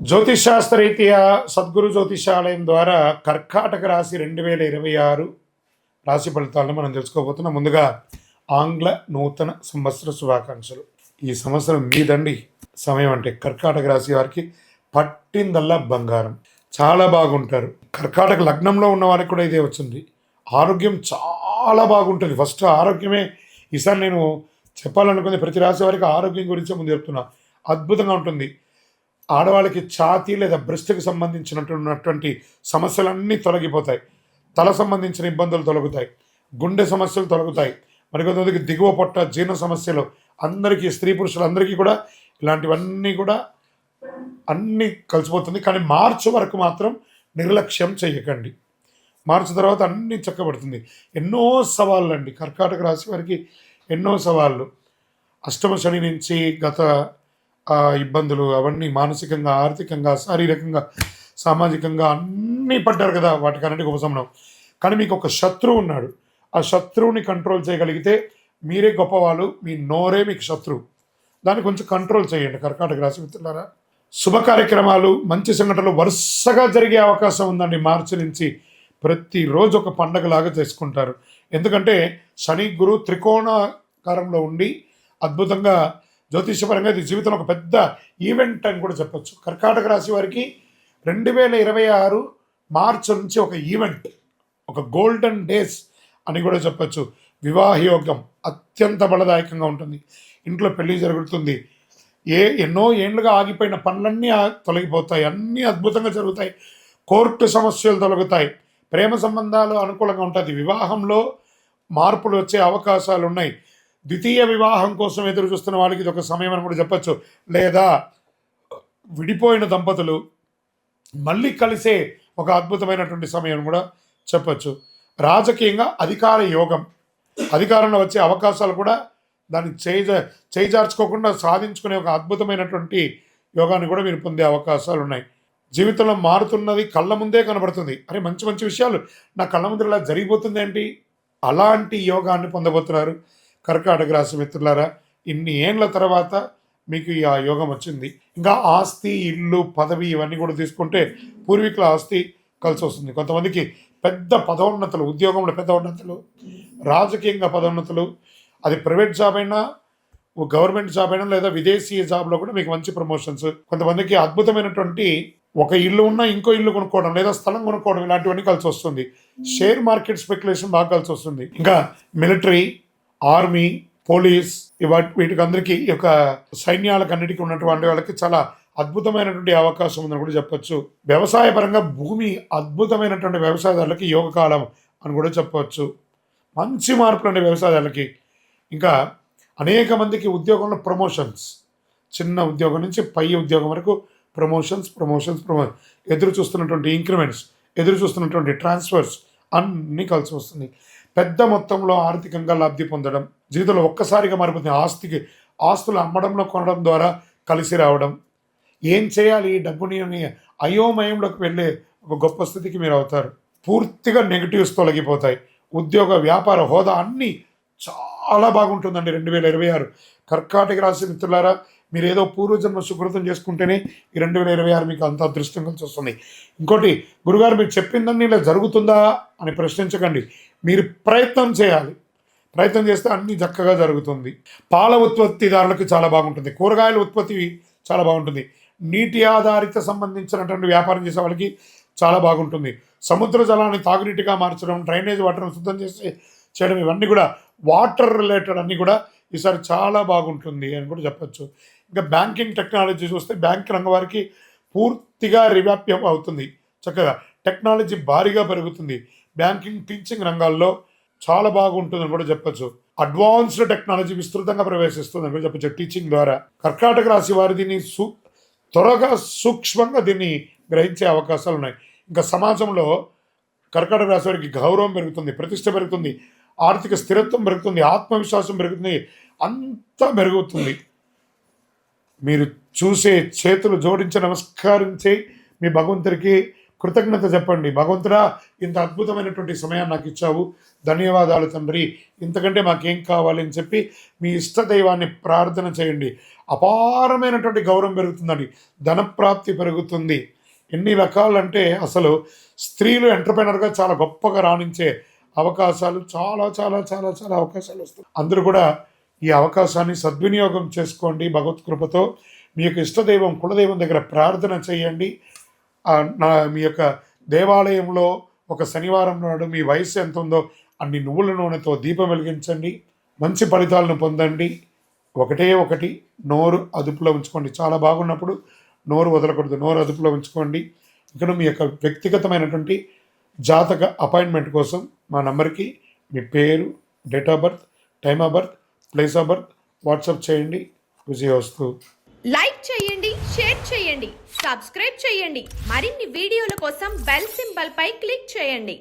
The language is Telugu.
జ్యోతిషాస్త్రరీత్యా సద్గురు జ్యోతిషాలయం ద్వారా కర్కాటక రాశి 2026 రాశి ఫలితాలను మనం తెలుసుకోబోతున్నాం. ముందుగా ఆంగ్ల నూతన సంవత్సర శుభాకాంక్షలు. ఈ సంవత్సరం మీదండి. సమయం అంటే కర్కాటక రాశి వారికి పట్టిందల్లా బంగారం. చాలా బాగుంటారు. కర్కాటక లగ్నంలో ఉన్న వారికి కూడా ఇదే వచ్చింది. ఆరోగ్యం చాలా బాగుంటుంది. ఫస్ట్ ఆరోగ్యమే ఈసారి నేను చెప్పాలనుకుంది. ప్రతి రాశి వారికి ఆరోగ్యం గురించే ముందు చెప్తున్నా. అద్భుతంగా ఉంటుంది. ఆడవాళ్ళకి ఛాతీ లేదా బ్రెస్ట్కి సంబంధించినటువంటి సమస్యలన్నీ తొలగిపోతాయి. తల సంబంధించిన ఇబ్బందులు తొలగుతాయి. గుండె సమస్యలు తొలగుతాయి. మరికొంతమందికి దిగువ పొట్ట, జీర్ణ సమస్యలు, అందరికీ, స్త్రీ పురుషులందరికీ కూడా ఇలాంటివన్నీ కూడా అన్నీ కలిసిపోతుంది. కానీ మార్చి వరకు మాత్రం నిర్లక్ష్యం చేయకండి. మార్చి తర్వాత అన్నీ చక్కబడుతుంది. ఎన్నో సవాళ్ళు అండి కర్కాటక రాశి వారికి, ఎన్నో సవాళ్ళు. అష్టమ శని నుంచి గత ఇబ్బందులు అవన్నీ మానసికంగా, ఆర్థికంగా, శారీరకంగా, సామాజికంగా అన్నీ పడ్డారు కదా, వాటికన్నిటికీ ఉపశమనం. కానీ మీకు ఒక శత్రువు ఉన్నాడు. ఆ శత్రువుని కంట్రోల్ చేయగలిగితే మీరే గొప్పవాళ్ళు. మీ నోరే మీకు శత్రువు. దాన్ని కొంచెం కంట్రోల్ చేయండి కర్కాటక రాశి మిత్రులారా. శుభ కార్యక్రమాలు, మంచి సంఘటనలు వరుసగా జరిగే అవకాశం ఉందండి. మార్చి నుంచి ప్రతిరోజు ఒక పండగలాగా చేసుకుంటారు. ఎందుకంటే శని గురు త్రికోణాకారంలో ఉండి అద్భుతంగా జ్యోతిషపరంగా ఇది జీవితంలో ఒక పెద్ద ఈవెంట్ అని కూడా చెప్పచ్చు. కర్కాటక రాశి వారికి 2026 మార్చి నుంచి ఒక ఈవెంట్, ఒక గోల్డెన్ డేస్ అని కూడా చెప్పచ్చు. వివాహ యోగం అత్యంత బలదాయకంగా ఉంటుంది. ఇంట్లో పెళ్లి జరుగుతుంది. ఎన్నో ఏళ్ళుగా ఆగిపోయిన పనులన్నీ తొలగిపోతాయి. అన్నీ అద్భుతంగా జరుగుతాయి. కోర్టు సమస్యలు తొలగుతాయి. ప్రేమ సంబంధాలు అనుకూలంగా ఉంటుంది. వివాహంలో మార్పులు వచ్చే అవకాశాలు ఉన్నాయి. ద్వితీయ వివాహం కోసం ఎదురు చూస్తున్న వాళ్ళకి ఇది ఒక సమయం అని కూడా చెప్పచ్చు. లేదా విడిపోయిన దంపతులు మళ్ళీ కలిసే ఒక అద్భుతమైనటువంటి సమయం కూడా చెప్పచ్చు. రాజకీయంగా అధికార యోగం, అధికారంలో వచ్చే అవకాశాలు కూడా దాన్ని చేజార్చుకోకుండా సాధించుకునే ఒక అద్భుతమైనటువంటి యోగాన్ని కూడా మీరు పొందే అవకాశాలు ఉన్నాయి. జీవితంలో మారుతున్నది కళ్ళ ముందే కనబడుతుంది. అరే మంచి మంచి విషయాలు నా కళ్ళ ముందు ఇలా జరిగిపోతుంది ఏంటి, అలాంటి యోగాన్ని పొందబోతున్నారు కర్కాటక రాశి మిత్రులారా. ఇన్ని ఏండ్ల తర్వాత మీకు ఆ యోగం వచ్చింది. ఇంకా ఆస్తి, ఇల్లు, పదవి ఇవన్నీ కూడా తీసుకుంటే పూర్వీకుల ఆస్తి కలిసి వస్తుంది. కొంతమందికి పెద్ద పదోన్నతులు, ఉద్యోగంలో పెద్ద ఉన్నతులు, రాజకీయంగా పదోన్నతులు, అది ప్రైవేట్ జాబ్ అయినా, గవర్నమెంట్ జాబ్ అయినా, లేదా విదేశీ జాబ్లో కూడా మీకు మంచి ప్రమోషన్స్. కొంతమందికి అద్భుతమైనటువంటి ఒక ఇల్లు ఉన్నా ఇంకో ఇల్లు కొనుక్కోవడం, లేదా స్థలం కొనుక్కోవడం, ఇలాంటివన్నీ కలిసి వస్తుంది. షేర్ మార్కెట్ స్పెక్యులేషన్ బాగా కలిసి వస్తుంది. ఇంకా మిలిటరీ, ఆర్మీ, పోలీస్, వీటికి అందరికీ ఈ యొక్క సైన్యాలకు అన్నిటికీ ఉన్నటువంటి వాళ్ళకి చాలా అద్భుతమైనటువంటి అవకాశం ఉందని కూడా చెప్పచ్చు. వ్యవసాయ పరంగా భూమి అద్భుతమైనటువంటి వ్యవసాయదారులకి యోగకాలం అని కూడా చెప్పవచ్చు. మంచి మార్పులు అండి వ్యవసాయదారులకి. ఇంకా అనేక మందికి ఉద్యోగంలో ప్రమోషన్స్, చిన్న ఉద్యోగం నుంచి పై ఉద్యోగం వరకు ప్రమోషన్స్, ఎదురు చూస్తున్నటువంటి ఇంక్రిమెంట్స్, ఎదురు చూస్తున్నటువంటి ట్రాన్స్ఫర్స్ అన్నీ కలిసి వస్తుంది. పెద్ద మొత్తంలో ఆర్థికంగా లబ్ధి పొందడం, జీవితంలో ఒక్కసారిగా మారిపోతుంది. ఆస్తులు అమ్మడంలో, కొనడం ద్వారా కలిసి రావడం. ఏం చేయాలి ఈ డబ్బుని అని అయోమయంలోకి వెళ్ళే ఒక గొప్ప స్థితికి మీరు అవుతారు. పూర్తిగా నెగిటివ్స్ తొలగిపోతాయి. ఉద్యోగ, వ్యాపార, హోదా అన్నీ చాలా బాగుంటుందండి 2026. కర్కాటక రాశి మిత్రులారా, మీరు ఏదో పూర్వజన్మ సుకృతం చేసుకుంటేనే ఈ 2026 మీకు అంత అదృష్టం కలిసి వస్తుంది. ఇంకోటి, గురుగారు మీరు చెప్పిందన్నీ ఇలా జరుగుతుందా అని ప్రశ్నించకండి. మీరు ప్రయత్నం చేయాలి. ప్రయత్నం చేస్తే అన్నీ చక్కగా జరుగుతుంది. పాల ఉత్పత్తిదారులకు చాలా బాగుంటుంది. కూరగాయల ఉత్పత్తి చాలా బాగుంటుంది. నీటి ఆధారిత సంబంధించినటువంటి వ్యాపారం చేసే వాళ్ళకి చాలా బాగుంటుంది. సముద్ర జలాన్ని తాగునీటిగా మార్చడం, డ్రైనేజ్ వాటర్ని శుద్ధం చేయడం, ఇవన్నీ కూడా వాటర్ రిలేటెడ్ అన్నీ కూడా ఈసారి చాలా బాగుంటుంది అని కూడా చెప్పచ్చు. ఇంకా బ్యాంకింగ్ టెక్నాలజీ చూస్తే బ్యాంక్ రంగం వారికి పూర్తిగా రివ్యాప్యం అవుతుంది. చక్కగా టెక్నాలజీ భారీగా పెరుగుతుంది. బ్యాంకింగ్, టీచింగ్ రంగాల్లో చాలా బాగుంటుందని కూడా చెప్పచ్చు. అడ్వాన్స్డ్ టెక్నాలజీ విస్తృతంగా ప్రవేశిస్తుందని కూడా చెప్పచ్చు టీచింగ్ ద్వారా. కర్కాటక రాశి వారు దీన్ని త్వరగా, సూక్ష్మంగా దీన్ని గ్రహించే అవకాశాలు ఉన్నాయి. ఇంకా సమాజంలో కర్కాటక రాశి వారికి గౌరవం పెరుగుతుంది, ప్రతిష్ట పెరుగుతుంది, ఆర్థిక స్థిరత్వం పెరుగుతుంది, ఆత్మవిశ్వాసం పెరుగుతుంది, అంతా పెరుగుతుంది. మీరు చూసే, చేతులు జోడించి నమస్కరించే మీ భగవంతుడికి కృతజ్ఞత చెప్పండి. భగవంతుడా, ఇంత అద్భుతమైనటువంటి సమయాన్ని నాకు ఇచ్చావు, ధన్యవాదాలు తండ్రి, ఇంతకంటే మాకేం కావాలి అని చెప్పి మీ ఇష్ట దైవాన్ని ప్రార్థన చేయండి. అపారమైనటువంటి గౌరవం పెరుగుతుందండి, ధనప్రాప్తి పెరుగుతుంది. ఎన్ని రకాలంటే అసలు స్త్రీలు ఎంటర్‌ప్రెన్యూర్‌గా చాలా గొప్పగా రాణించే అవకాశాలు చాలా చాలా చాలా చాలా అవకాశాలు వస్తాయి. అందరూ కూడా ఈ అవకాశాన్ని సద్వినియోగం చేసుకోండి. భగవత్ కృపతో మీ యొక్క ఇష్టదైవం కులదైవం దగ్గర ప్రార్థన చేయండి. మీ యొక్క దేవాలయంలో ఒక శనివారం నాడు మీ వయసు ఎంత ఉందో అన్ని నువ్వుల నూనెతో దీపం వెలిగించండి. మంచి ఫలితాలను పొందండి. ఒకటి నోరు అదుపులో ఉంచుకోండి. చాలా బాగున్నప్పుడు నోరు వదలకూడదు, నోరు అదుపులో ఉంచుకోండి. ఇక్కడ మీ యొక్క వ్యక్తిగతమైనటువంటి జాతక అపాయింట్మెంట్ కోసం మా నంబర్కి మీ పేరు, date of birth, time of birth, place of birth WhatsApp చేయండి. విజయోస్తు. లైక్ చేయండి, షేర్ చేయండి, సబ్స్క్రైబ్ చేయండి. మరిన్ని వీడియోల కోసం బెల్ సింబల్ పై క్లిక్ చేయండి.